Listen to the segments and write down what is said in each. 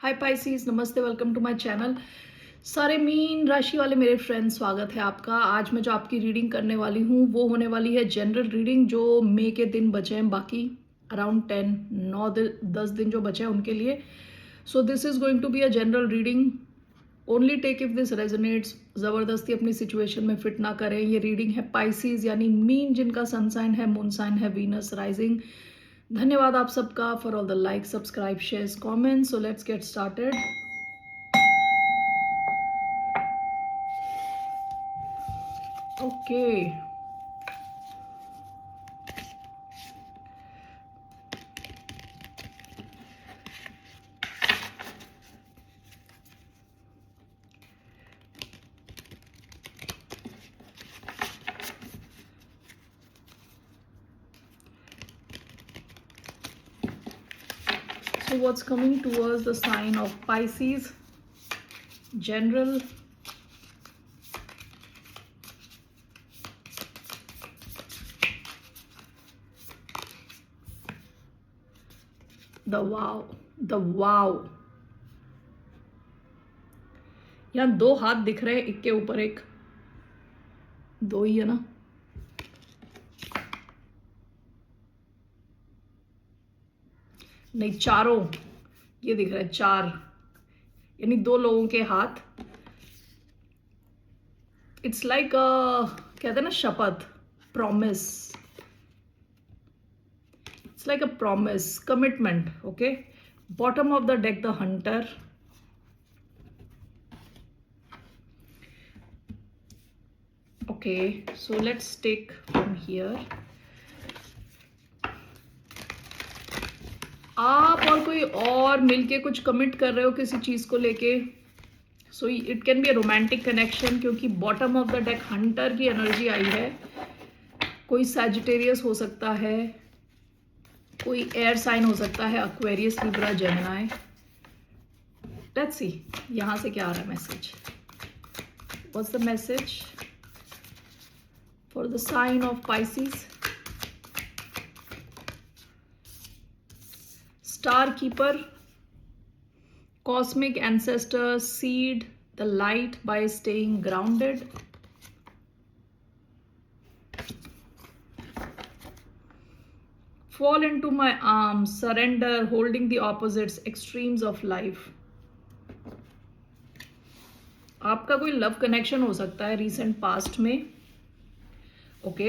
हाय Pisces, नमस्ते, welcome to my channel. सारे mean राशि वाले मेरे फ्रेंड्स, स्वागत है आपका। आज मैं जो आपकी रीडिंग करने वाली हूँ वो होने वाली है जनरल रीडिंग। जो मई के दिन बचे हैं, बाकी अराउंड 10 दिन जो बचे हैं उनके लिए। So this is going to be a general reading. Only take if this resonates. ज़बरदस्ती अपनी सिचुएशन में फिट ना करें। ये रीडिंग है पाइसीज यानी मीन, जिनका सन साइन है, मून साइन है वीनस राइजिंग। धन्यवाद आप सबका for all the like, subscribe, shares, comments. So let's get started. Okay, so what's coming towards the sign of Pisces? General. The wow. The wow. यहाँ दो हाथ दिख रहे हैं, एक के ऊपर एक। दो ही है ना? नहीं, चारों। ये दिख रहा है चार, यानी दो लोगों के हाथ। इट्स लाइक कहते हैं ना शपथ, promise. It's like a promise, commitment. Okay, bottom of the deck the Hunter. Okay, so let's take from here. आप और कोई और मिलके कुछ कमिट कर रहे हो किसी चीज को लेके। So it can be a romantic connection, क्योंकि bottom of the deck hunter की एनर्जी आई है। कोई सैजिटेरियस हो सकता है, कोई एयर साइन हो सकता है, Aquarius, Libra, Gemini. Let's see यहां से क्या आ रहा है message. What's the message for the sign of Pisces? Star Keeper, cosmic ancestors, seed the light by staying grounded. Fall into my arms, surrender, holding the opposites, extremes of life. आपका कोई love connection हो सकता है recent past में। Okay,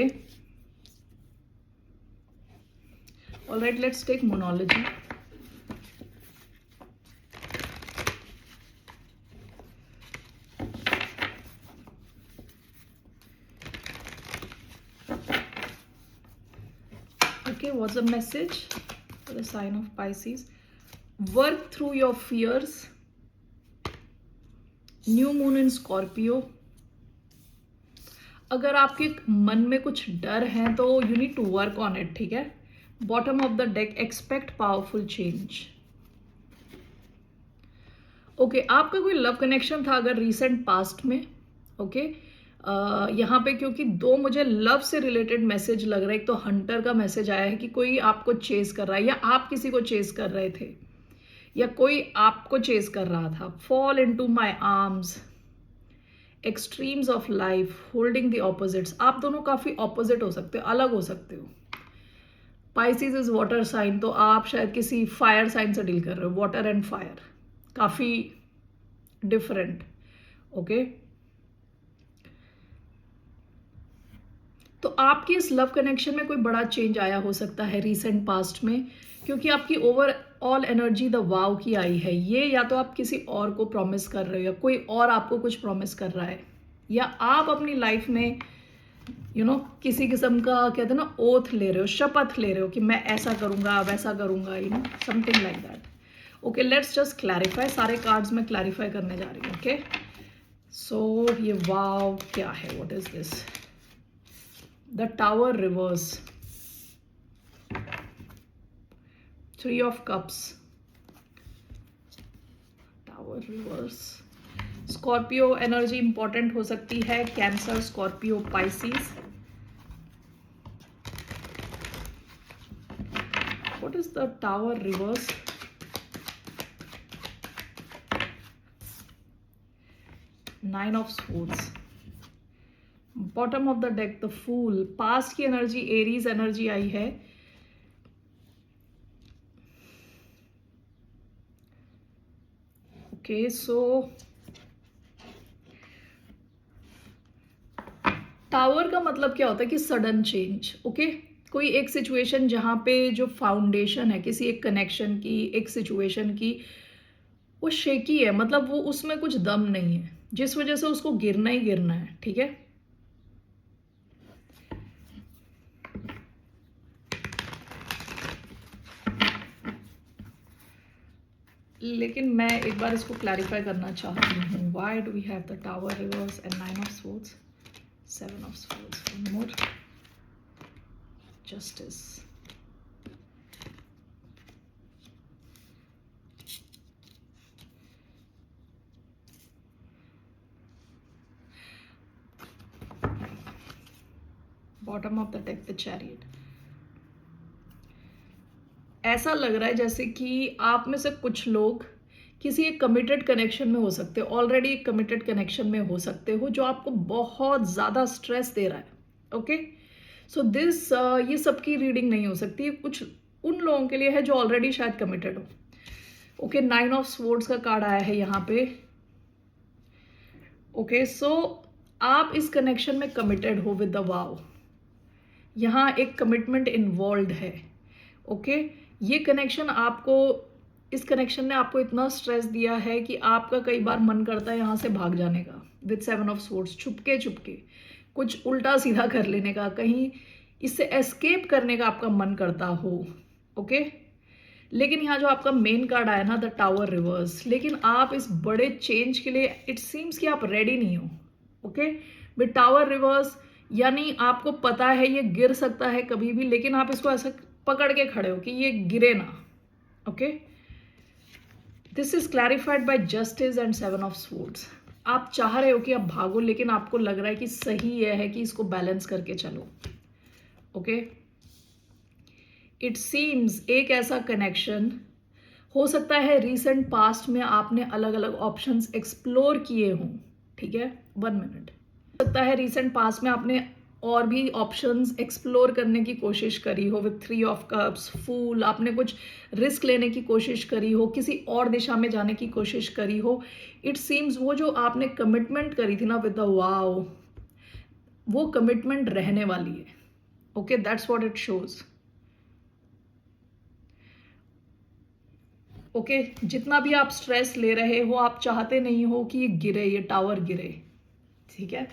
all right, let's take monology. Okay, what's the message for the sign of Pisces? Work through your fears. New moon in Scorpio. अगर आपके मन में कुछ डर है तो you need to work on it. ठीक है, bottom of the deck, expect powerful change. Okay, आपका कोई लव कनेक्शन था अगर रिसेंट पास्ट में। ओके, यहाँ पे क्योंकि दो मुझे लव से रिलेटेड मैसेज लग रहा है। एक तो हंटर का मैसेज आया है कि कोई आपको चेस कर रहा है, या आप किसी को चेस कर रहे थे, या कोई आपको चेस कर रहा था। Fall into my arms, extremes of life, holding the opposites. आप दोनों काफी ऑपोजिट हो सकते हो, अलग हो सकते हो। पाइसीज इज वाटर साइन, तो आप शायद किसी फायर साइन से डील कर रहे हो। वाटर एंड फायर काफी डिफरेंट। ओके, तो आपकी इस लव कनेक्शन में कोई बड़ा चेंज आया हो सकता है रिसेंट पास्ट में, क्योंकि आपकी ओवरऑल एनर्जी द वाव की आई है। ये या तो आप किसी और को प्रॉमिस कर रहे हो, या कोई और आपको कुछ प्रॉमिस कर रहा है, या आप अपनी लाइफ में किसी किस्म का कहते हैं ना ओथ ले रहे हो, शपथ ले रहे हो कि मैं ऐसा करूंगा, वैसा करूंगा, something like that. Okay, let's just clarify. सारे कार्ड्स में क्लैरिफाई करने जा रही हूँ। ओके, सो ये वाव क्या है, what is this? The Tower reverse, 3 of Cups, Tower reverse. Scorpio energy important हो सकती है, Cancer, Scorpio, Pisces. What is the Tower reverse? 9 of swords, bottom of the deck the fool, past की energy, Aries energy आई है। Okay सो tower का मतलब क्या होता है कि सडन चेंज। ओके कोई एक सिचुएशन जहाँ पे जो फाउंडेशन है किसी एक कनेक्शन की, एक सिचुएशन की, वो शेकी है, मतलब वो उसमें कुछ दम नहीं है, जिस वजह से उसको गिरना ही गिरना है। ठीक है, लेकिन मैं एक बार इसको क्लैरिफाई करना चाहती हूँ। Why do we have the tower reverse and 9 of swords, 7 of swords, one more, justice, bottom of the deck the chariot. ऐसा लग रहा है जैसे कि आप में से कुछ लोग किसी एक कमिटेड कनेक्शन में हो सकते हो, ऑलरेडी एक कमिटेड कनेक्शन में हो सकते हो, जो आपको बहुत ज़्यादा स्ट्रेस दे रहा है। ओके सो दिस ये सबकी रीडिंग नहीं हो सकती, कुछ उन लोगों के लिए है जो ऑलरेडी शायद कमिटेड हो। ओके 9 ऑफ स्वॉर्ड्स का कार्ड आया है यहाँ पे। ओके सो आप इस कनेक्शन में कमिटेड हो विद द वाव, यहाँ एक कमिटमेंट इन्वॉल्व है। ओके ये कनेक्शन आपको, इस कनेक्शन ने आपको इतना स्ट्रेस दिया है कि आपका कई बार मन करता है यहाँ से भाग जाने का विद 7 ऑफ स्वॉर्ड्स, छुपके छुपके कुछ उल्टा सीधा कर लेने का, कहीं इससे एस्केप करने का आपका मन करता हो। ओके लेकिन यहाँ जो आपका मेन कार्ड आया ना, द टावर रिवर्स, लेकिन आप इस बड़े चेंज के लिए इट सीम्स कि आप रेडी नहीं हो। ओके विद टावर रिवर्स यानी आपको पता है ये गिर सकता है कभी भी, लेकिन आप इसको ऐसा पकड़ के खड़े हो कि ये गिरे ना। Okay this is clarified bye justice and 7 of swords. आप चाह रहे हो कि आप भागो, लेकिन आपको लग रहा है कि सही यह है कि इसको बैलेंस करके चलो। ओके इट सीम्स एक ऐसा कनेक्शन हो सकता है रीसेंट पास्ट में आपने अलग अलग ऑप्शंस एक्सप्लोर किए हों। ठीक है 1 मिनट, हो सकता है रीसेंट पास्ट में आपने और भी ऑप्शंस एक्सप्लोर करने की कोशिश करी हो विथ 3 ऑफ कप्स, फूल, आपने कुछ रिस्क लेने की कोशिश करी हो, किसी और दिशा में जाने की कोशिश करी हो। इट सीम्स वो जो आपने कमिटमेंट करी थी ना विद द वाव, वो कमिटमेंट रहने वाली है। Okay that's what it shows. Okay जितना भी आप स्ट्रेस ले रहे हो, आप चाहते नहीं हो कि ये गिरे, ये टावर गिरे। ठीक है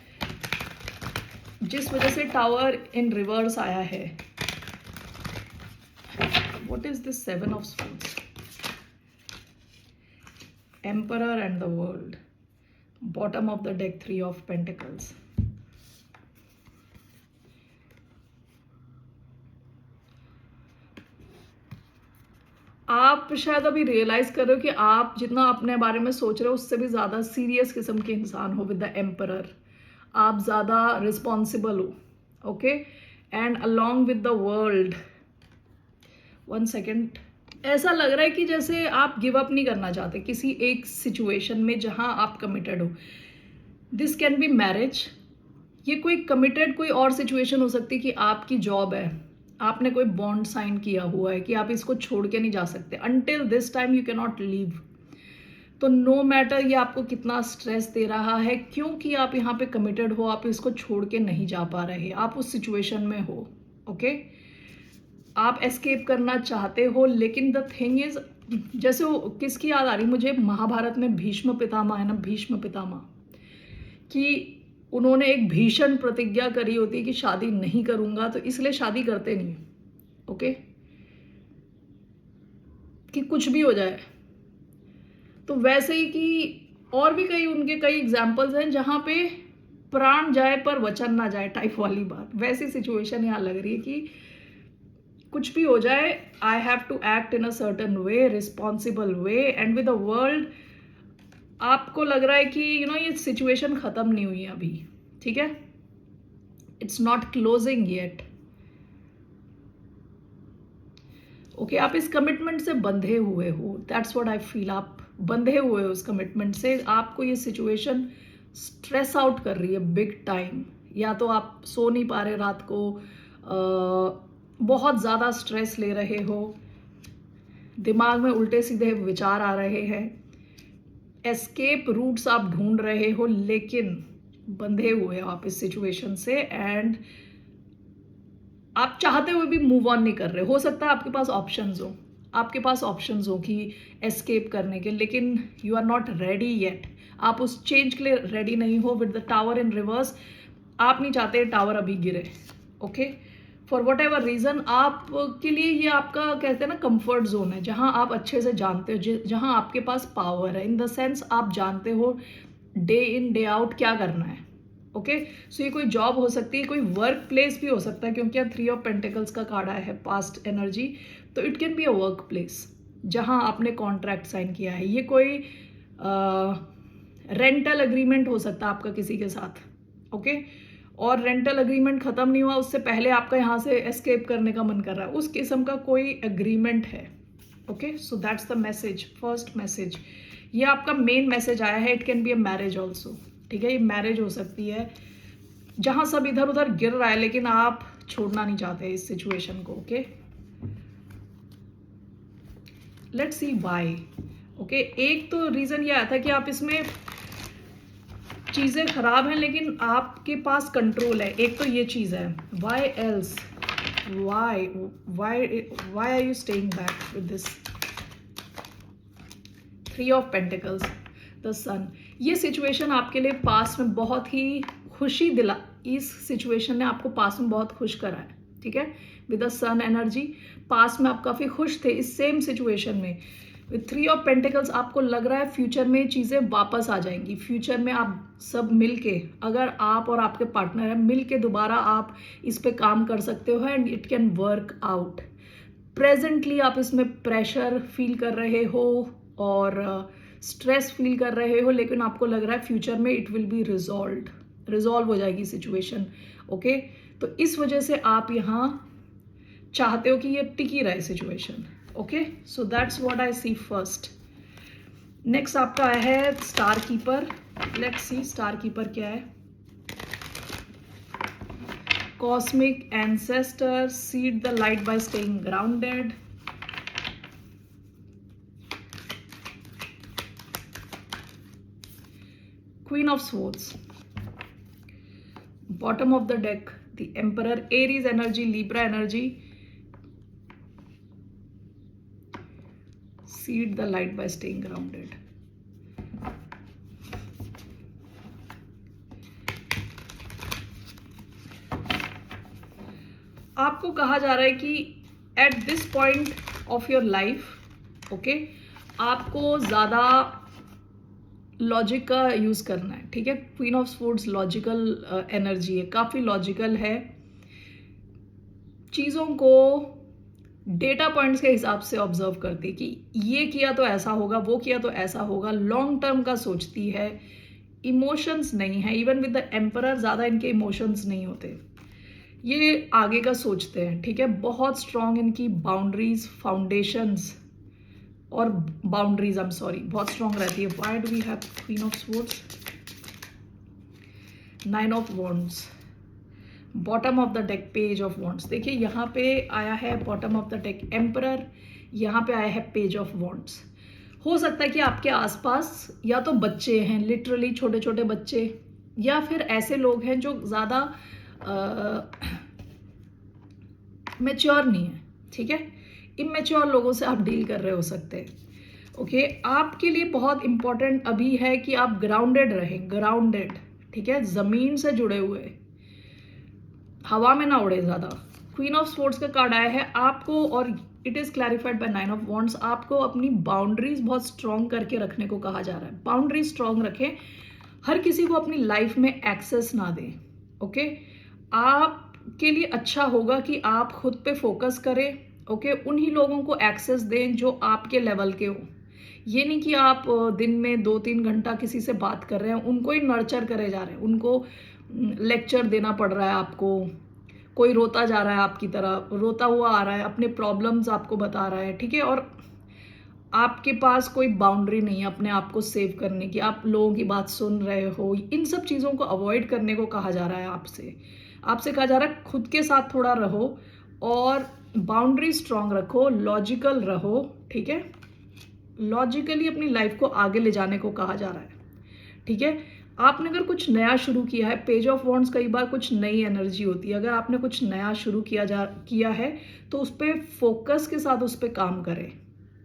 जिस वजह से टावर इन रिवर्स आया है। What is this 7 of swords, emperor and the world, bottom of the deck 3 of pentacles. आप शायद अभी रियलाइज कर रहे हो कि आप जितना अपने बारे में सोच रहे हो उससे भी ज़्यादा सीरियस किस्म के इंसान हो विद द एम्परर। आप ज़्यादा रिस्पॉन्सिबल हो। Okay and along with the world, 1 second, ऐसा लग रहा है कि जैसे आप गिव अप नहीं करना चाहते किसी एक सिचुएशन में जहां आप कमिटेड हो। दिस कैन बी मैरिज, ये कोई कमिटेड कोई और सिचुएशन हो सकती है कि आपकी जॉब है, आपने कोई बॉन्ड साइन किया हुआ है कि आप इसको छोड़ के नहीं जा सकते, until this time you can not leave. तो नो मैटर ये आपको कितना स्ट्रेस दे रहा है, क्योंकि आप यहाँ पे कमिटेड हो, आप इसको छोड़ के नहीं जा पा रहे, आप उस सिचुएशन में हो। ओके आप एस्केप करना चाहते हो, लेकिन द थिंग इज, जैसे वो किसकी याद आ रही मुझे, महाभारत में भीष्म पितामह है ना, भीष्म पितामह, कि उन्होंने एक भीषण प्रतिज्ञा करी होती है कि शादी नहीं करूंगा, तो इसलिए शादी करते नहीं। ओके कि कुछ भी हो जाए। तो वैसे ही कि और भी कई उनके कई एग्जाम्पल्स हैं जहां पे प्राण जाए पर वचन ना जाए टाइप वाली बात, वैसी सिचुएशन यहाँ लग रही है कि कुछ भी हो जाए, I have to act in a certain way, responsible way and with the world. आपको लग रहा है कि ये सिचुएशन खत्म नहीं हुई अभी। ठीक है it's not closing yet. Okay आप इस कमिटमेंट से बंधे हुए हो, दैट्स व्हाट आई फील। आप बंधे हुए हो उस कमिटमेंट से, आपको ये सिचुएशन स्ट्रेस आउट कर रही है बिग टाइम। या तो आप सो नहीं पा रहे रात को, बहुत ज़्यादा स्ट्रेस ले रहे हो, दिमाग में उल्टे सीधे विचार आ रहे हैं, एस्केप रूट्स आप ढूंढ रहे हो, लेकिन बंधे हुए हो आप इस सिचुएशन से, एंड आप चाहते हुए भी मूव ऑन नहीं कर रहे। हो सकता है आपके पास ऑप्शंस हो, आपके पास ऑप्शंस हो कि एस्केप करने के, लेकिन you are not ready yet. आप उस चेंज के लिए रेडी नहीं हो। With the tower in reverse, आप नहीं चाहते टावर अभी गिरे। Okay, for whatever reason आपके लिए ये आपका कहते हैं ना कंफर्ट जोन है, जहाँ आप अच्छे से जानते हो, जहाँ आपके पास पावर है, इन द सेंस आप जानते हो डे इन डे आउट क्या करना है। ओके, सो ये कोई जॉब हो सकती है, कोई वर्क प्लेस भी हो सकता है, क्योंकि अब 3 ऑफ पेंटिकल्स का कार्ड आया है पास्ट एनर्जी, तो it can be a work place जहाँ आपने कॉन्ट्रैक्ट साइन किया है। ये कोई रेंटल एग्रीमेंट हो सकता है आपका किसी के साथ। ओके, और रेंटल एग्रीमेंट खत्म नहीं हुआ, उससे पहले आपका यहाँ से एस्केप करने का मन कर रहा है, उस किस्म का कोई एग्रीमेंट है। Okay, so that's the message, first message. ये आपका मेन मैसेज आया है। It can be a marriage also, ठीक है, ये मैरिज हो सकती है जहाँ सब इधर उधर गिर रहा है, लेकिन आप छोड़ना नहीं चाहते इस सिचुएशन को। Okay, let's see why. Okay, एक तो रीज़न ये आया था कि आप इसमें चीज़ें खराब हैं लेकिन आपके पास कंट्रोल है, एक तो ये चीज़ है। Why else, why why why are you staying back with this 3 of pentacles, the sun. ये सिचुएशन आपके लिए पास में बहुत ही खुशी दिला, इस सिचुएशन ने आपको पास में बहुत खुश करा है, ठीक है, विद द सन एनर्जी। पास में आप काफ़ी खुश थे इस सेम सिचुएशन में। विद 3 ऑफ पेंटिकल्स आपको लग रहा है फ्यूचर में चीज़ें वापस आ जाएंगी। फ्यूचर में आप सब मिलके, अगर आप और आपके पार्टनर हैं, मिलके दोबारा आप इस पे काम कर सकते हो and it can work out. Presently आप इसमें प्रेशर फील कर रहे हो और स्ट्रेस फील कर रहे हो, लेकिन आपको लग रहा है फ्यूचर में इट विल बी रिजॉल्व हो जाएगी सिचुएशन। ओके, तो इस वजह से आप यहाँ चाहते हो कि ये टिकी रहे situation. Okay, so that's what I see first. Next आपका आया है star keeper. Let's see star keeper क्या है। Cosmic ancestor, seed the light by staying grounded, queen of swords, bottom of the deck the emperor, Aries energy, Libra energy, seed the light by staying grounded. आपको कहा जा रहा है कि at this point of your life, okay, आपको ज़्यादा logic का use करना है, ठीक है। Queen of swords logical energy है, काफ़ी लॉजिकल है, चीज़ों को डेटा पॉइंट्स के हिसाब से ऑब्जर्व करती कि ये किया तो ऐसा होगा, वो किया तो ऐसा होगा, लॉन्ग टर्म का सोचती है, इमोशंस नहीं है। इवन विद द एम्परर ज़्यादा इनके इमोशंस नहीं होते, ये आगे का सोचते हैं, ठीक है। बहुत स्ट्रॉन्ग इनकी बाउंड्रीज, फाउंडेशंस और बाउंड्रीज, आई एम सॉरी, बहुत स्ट्रॉन्ग रहती है। Why do we have queen of swords, 9 of wands, bottom of the deck page of wands. देखिए यहाँ पे आया है bottom of the deck emperor, यहाँ पे आया है पेज ऑफ वॉन्ड्स। हो सकता है कि आपके आसपास या तो बच्चे हैं, लिटरली छोटे छोटे बच्चे, या फिर ऐसे लोग हैं जो ज़्यादा मैच्योर नहीं है, ठीक है। इमेच्योर लोगों से आप डील कर रहे हो सकते हैं। ओके, आपके लिए बहुत इंपॉर्टेंट अभी है कि आप ग्राउंडेड रहें, ग्राउंडेड, ठीक है, ज़मीन से जुड़े हुए, हवा में ना उड़े ज़्यादा। क्वीन ऑफ स्वॉर्ड्स का कार्ड आया है आपको, और it is clarified by 9 of wands. आपको अपनी बाउंड्रीज बहुत स्ट्रॉन्ग करके रखने को कहा जा रहा है। बाउंड्रीज स्ट्रॉन्ग रखें, हर किसी को अपनी लाइफ में एक्सेस ना दें। ओके, आपके लिए अच्छा होगा कि आप खुद पे फोकस करें। ओके, उन्हीं लोगों को एक्सेस दें जो आपके लेवल के हो। ये नहीं कि आप दिन में 2-3 घंटा किसी से बात कर रहे हैं, उनको ही नर्चर करे जा रहे हैं, उनको लेक्चर देना पड़ रहा है आपको। कोई रोता जा रहा है आपकी तरह, रोता हुआ आ रहा है, अपने प्रॉब्लम्स आपको बता रहा है, ठीक है। और आपके पास कोई बाउंड्री नहीं है अपने आप को सेव करने की, आप लोगों की बात सुन रहे हो, इन सब चीज़ों को अवॉइड करने को कहा जा रहा है आपसे। आपसे कहा जा रहा है खुद के साथ थोड़ा रहो और बाउंड्री स्ट्रांग रखो, लॉजिकल रहो, ठीक है? लॉजिकली अपनी लाइफ को आगे ले जाने को कहा जा रहा है, ठीक है? आपने अगर कुछ नया शुरू किया है, पेज ऑफ वॉन्ड्स कई बार कुछ नई एनर्जी होती है, अगर आपने कुछ नया शुरू किया है तो उस पर फोकस के साथ उस पर काम करें,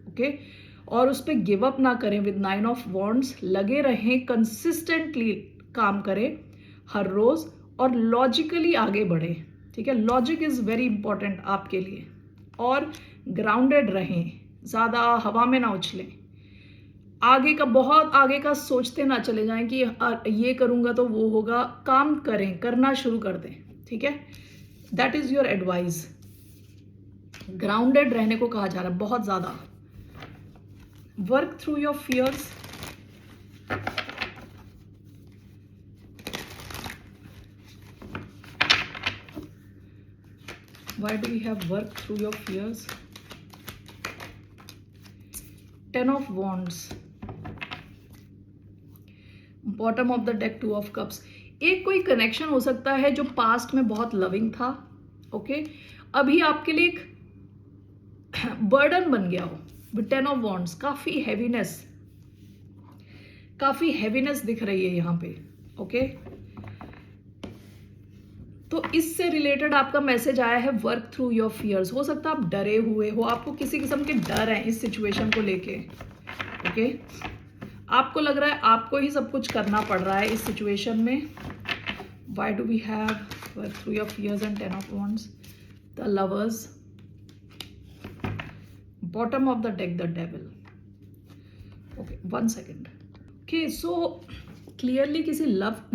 ओके? और उस पर गिव अप ना करें विद 9 ऑफ वॉन्ड्स, लगे रहें, कंसिस्टेंटली काम करें हर रोज और लॉजिकली आगे बढ़े, ठीक है? लॉजिक इज वेरी इंपॉर्टेंट आपके लिए। और ग्राउंडेड रहें, ज़्यादा हवा में ना उछलें, आगे का बहुत आगे का सोचते ना चले जाएं कि ये करूंगा तो वो होगा, काम करें, करना शुरू कर दें, ठीक है? That is your advice. Grounded रहने को कहा जा रहा है बहुत ज़्यादा। Work through your fears, why do we have work through your fears? 10 of wands, bottom of the deck 2 of cups. एक कोई कनेक्शन हो सकता है जो पास्ट में बहुत लविंग था, ओके? अभी आपके लिए एक बर्डन बन गया हो विद 10 ऑफ वॉन्ड्स, काफी हैवीनेस दिख रही है यहाँ पे, ओके? तो इससे रिलेटेड आपका मैसेज आया है वर्क थ्रू योर फियर्स। हो सकता है आप डरे हुए हो, आपको किसी किस्म के डर हैं इस सिचुएशन को लेके, ओके? आपको लग रहा है आपको ही सब कुछ करना पड़ रहा है इस सिचुएशन में। Why do we have work through your fears and 10 of wands? The lovers, bottom of the deck the devil. Okay, 1 second. Okay, so clearly किसी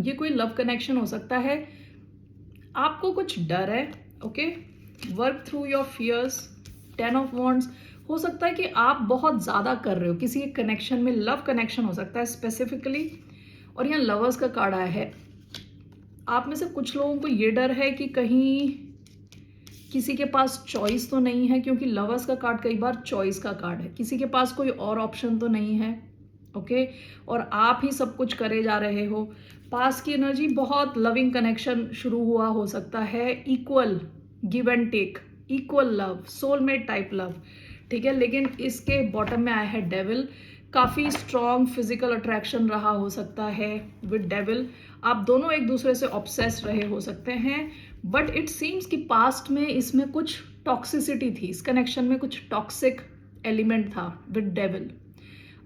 ये कोई लव कनेक्शन हो सकता है, आपको कुछ डर है, okay? Work through your fears, 10 of wands. हो सकता है कि आप बहुत ज़्यादा कर रहे हो किसी एक कनेक्शन में, लव कनेक्शन हो सकता है स्पेसिफिकली, और यहाँ लवर्स का कार्ड आया है। आप में से कुछ लोगों को ये डर है कि कहीं किसी के पास चॉइस तो नहीं है, क्योंकि लवर्स का कार्ड कई बार चॉइस का कार्ड है, किसी के पास कोई और ऑप्शन तो नहीं है, ओके? और आप ही सब कुछ करे जा रहे हो। पास की एनर्जी, बहुत लविंग कनेक्शन शुरू हुआ हो सकता है, equal give and take, equal love, soulmate type love, ठीक है? लेकिन इसके बॉटम में आया है डेविल। काफ़ी स्ट्रॉन्ग फिजिकल अट्रैक्शन रहा हो सकता है विद डेविल। आप दोनों एक दूसरे से ऑब्सेस्ड रहे हो सकते हैं, बट इट सीम्स कि पास्ट में इसमें कुछ टॉक्सिसिटी थी, इस कनेक्शन में कुछ टॉक्सिक एलिमेंट था विद डेविल।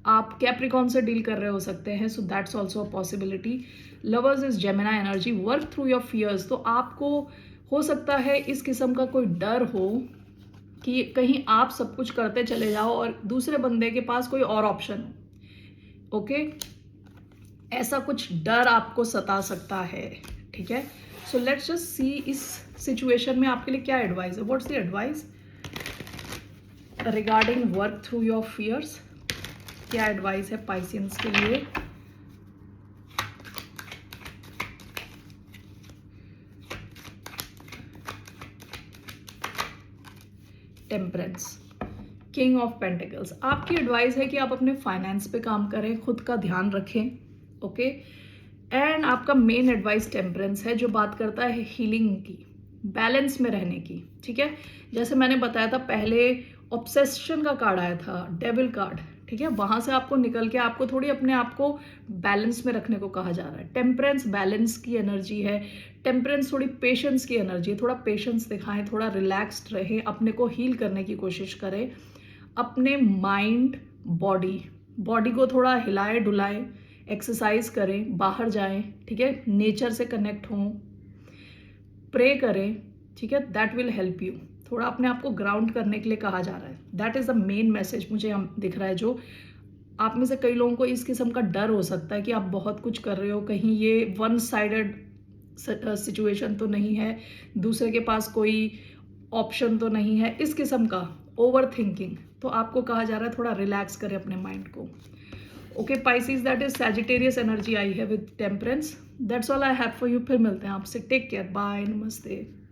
आप कैप्रिकॉन से डील कर रहे हो सकते हैं, so that's also a possibility. Lovers is Gemini energy. Work through your fears, तो आपको हो सकता है इस किस्म का कोई डर हो कि कहीं आप सब कुछ करते चले जाओ और दूसरे बंदे के पास कोई और ऑप्शन हो, ओके? ऐसा कुछ डर आपको सता सकता है, ठीक है? सो लेट्स जस्ट सी इस सिचुएशन में आपके लिए क्या एडवाइस है। What's the advice regarding work through your fears? क्या एडवाइस है पाइसियंस के लिए? Temperance, King of Pentacles. आपकी एडवाइस है कि आप अपने फाइनेंस पे काम करें, खुद का ध्यान रखें, ओके? एंड आपका मेन एडवाइस टेम्परेंस है, जो बात करता है हीलिंग की, बैलेंस में रहने की, ठीक है? जैसे मैंने बताया था पहले, ऑब्सेशन का कार्ड आया था, डेविल कार्ड, ठीक है? वहां से आपको निकल के आपको थोड़ी अपने आप को बैलेंस में रखने को कहा जा रहा है। टेम्परेंस बैलेंस की एनर्जी है, टेम्परेंस थोड़ी पेशेंस की एनर्जी है। थोड़ा पेशेंस दिखाएं, थोड़ा रिलैक्स्ड रहें, अपने को हील करने की कोशिश करें, अपने माइंड बॉडी को थोड़ा हिलाए डुलाएं, एक्सरसाइज करें, बाहर जाएं, ठीक है? नेचर से कनेक्ट हों, प्रे करें, ठीक है? That will help you. थोड़ा अपने आप को ग्राउंड करने के लिए कहा जा रहा है। That is the main message मुझे हम दिख रहा है। जो आप में से कई लोगों को इस किस्म का डर हो सकता है कि आप बहुत कुछ कर रहे हो, कहीं ये वन साइडेड सिचुएशन तो नहीं है, दूसरे के पास कोई ऑप्शन तो नहीं है, इस किस्म का ओवर थिंकिंग। तो आपको कहा जा रहा है थोड़ा रिलैक्स करें अपने माइंड को, okay? Pisces, that is Sagittarius energy आई है with temperance. That's all I have for you. फिर मिलते हैं आपसे। टेक केयर, बाय, नमस्ते।